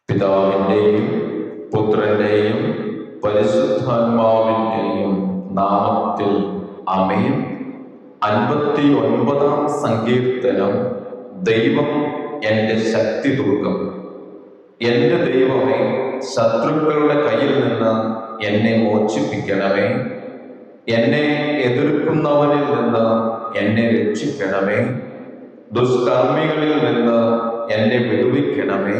പിതാവിൻ്റെയും പുത്രൻ്റെയും പരിശുദ്ധാത്മാവിൻ്റെയും നാമത്തിൽ ആമേൻ. 59-ാം സങ്കീർത്തനം. ദൈവം എൻ്റെ ശക്തിദുർഗം. എൻ്റെ ദൈവമേ, ശത്രുക്കളുടെ കയ്യിൽ നിന്ന് എന്നെ മോചിപ്പിക്കണമേ. എന്നെ എതിർക്കുന്നവരിൽ നിന്ന് എന്നെ രക്ഷിക്കണമേ. ദുഷ്കർമ്മികളിൽ നിന്ന് എന്നെ വിടുവിക്കണമേ.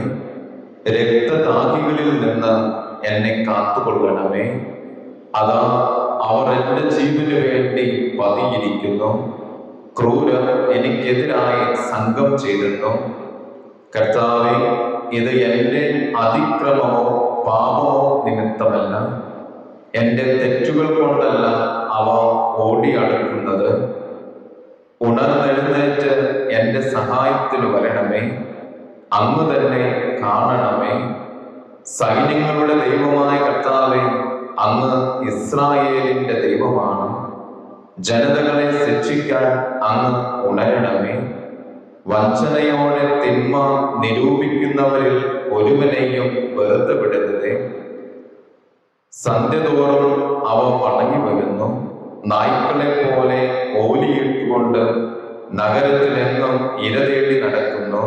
രക്തദാഹികളിൽ നിന്ന് എന്നെ കാത്തുകൊള്ളണമേ. അതാ അവർ എൻ്റെ ജീവന് വേണ്ടി പതിയിരിക്കുന്നു. ക്രൂരർ എനിക്കെതിരായി സംഘം ചെയ്തിരുന്നു. കർത്താവേ, ഇത് എൻ്റെ അതിക്രമമോ പാപമോ നിമിത്തമല്ല, എൻ്റെ തെറ്റുകൾ കൊണ്ടല്ല അവ ഓടിയടുക്കുന്നത്. ഉണർന്നെഴുന്നേറ്റ് എൻ്റെ സഹായത്തിന് വരണമേ. അങ്ങ് തന്നെ കാണണമേ. സൈന്യങ്ങളുടെ ദൈവമായ കർത്താവേ, അങ്ങ് ഇസ്രായേലിന്റെ ദൈവമാണ്. ജനതകളെ ശിക്ഷിക്കാൻ അങ്ങ് ഉണരണമേ. വഞ്ചനയോടെ തിന്മ നിരൂപിക്കുന്നവരിൽ ഒരുവനെയും വെറുതെ വിടരുതേ. സന്ധ്യതോറും അവ മടങ്ങി വരുന്നു. നായ്ക്കളെ പോലെ ഓലിയിട്ടുകൊണ്ട് നഗരത്തിലെങ്ങും ഇര തേടി നടക്കുന്നു.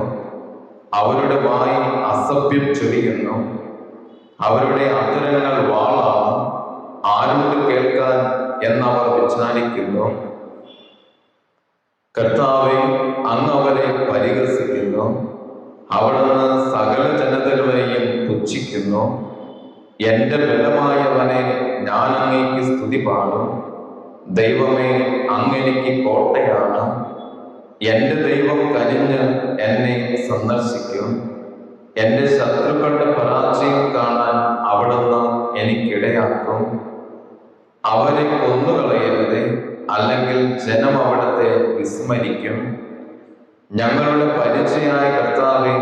അവരുടെ വായി അസഭ്യം ചൊരിയുന്നു. അവരുടെ അധരങ്ങൾ വാളാണ്. ആരോട് കേൾക്കാൻ എന്നവർ വിചാരിക്കുന്നു. കർത്താവേ, അങ്ങ് അവരെ പരിഹസിക്കുന്നു. അവിടുന്ന് സകല ജനതകളെയും പുച്ഛിക്കുന്നു. എൻ്റെ ബലമായവനെ ഞാൻ അങ്ങേക്ക് സ്തുതി പാടും. ദൈവമേ, അങ്ങെനിക്ക് കോട്ടയാണ്. എൻ്റെ ദൈവം കനിഞ്ഞ് എന്നെ സന്ദർശിക്കും. എൻ്റെ ശത്രുക്കളുടെ പരാജയം കാണാൻ അവിടുന്ന് എനിക്കിടയാക്കും. അവരെ കൊന്നുകളയരുതേ, അല്ലെങ്കിൽ ജനം അവിടുത്തെ വിസ്മരിക്കും. ഞങ്ങളുടെ പരിചയായ കർത്താവേ,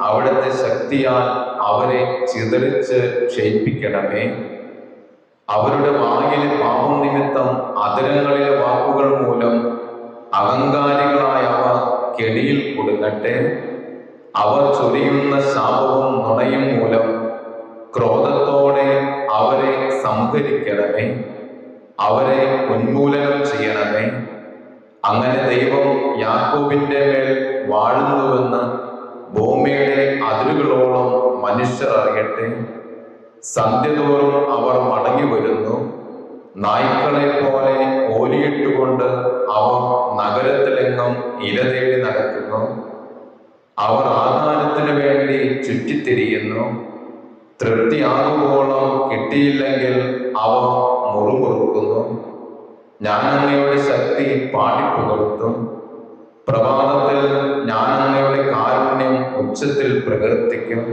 അവിടുത്തെ ശക്തിയാൽ അവരെ ചിതറിച്ച് ക്ഷയിപ്പിക്കണമേ. അവരുടെ വായിലെ പാപം നിമിത്തം അധരങ്ങളിലെ വാക്കുകൾ മൂലം അഹങ്കാരികളായ അവ കെണിയിൽ കുടുങ്ങട്ടെ. അവർ ചൊരിയുന്ന ശാപവും നുണയും മൂലം ക്രോധത്തോടെ അവരെ സംഹരിക്കണമേ. അവരെ ഉന്മൂലനം ചെയ്യണമേ. അങ്ങനെ ദൈവം യാക്കോബിന്റെ മേൽ വാഴുന്നുവെന്ന് ഭൂമിയുടെ അതിരുകളോളം മനുഷ്യർ അറിയട്ടെ. സന്ധ്യതോറും അവർ മടങ്ങി വരുന്നു. നായ്ക്കളെ പോലെ ഓലിയിട്ടുകൊണ്ട് അവർ നഗരത്തിലെങ്ങും ഇര തേടി നടക്കുന്നു. അവർ ആഹാരത്തിന് വേണ്ടി ചുറ്റിത്തിരിയുന്നു. തൃപ്തിയാകുവോളം കിട്ടിയില്ലെങ്കിൽ അവ മുറുമുറുക്കുന്നു. ഞാൻ അങ്ങയുടെ ശക്തി പാടിപ്പുകഴ്ത്തും. പ്രഭാതത്തിൽ ഞാൻ അങ്ങയുടെ കാരുണ്യം ഉച്ചത്തിൽ പ്രകീർത്തിക്കും.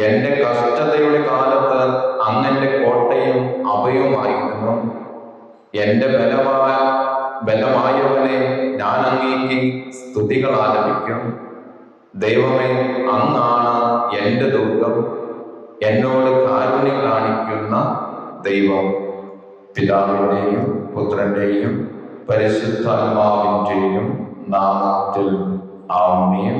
എൻ്റെ കഷ്ടതയുടെ കാലത്ത് അങ്ങന്റെ കോട്ടയും അഭയവുമായിരുന്നു. എൻ്റെ ബലമായവനെ ഞാൻ അങ്ങേക്ക് സ്തുതികൾ ആലപിക്കും. ദൈവമേ, അങ്ങാണ് എൻ്റെ ദുർഗം, എന്നോട് കാരുണ്യം കാണിക്കുന്ന ദൈവം. പിതാവിൻ്റെയും പുത്രൻ്റെയും പരിശുദ്ധാത്മാവിൻ്റെയും നാമത്തിൽ ആമേൻ.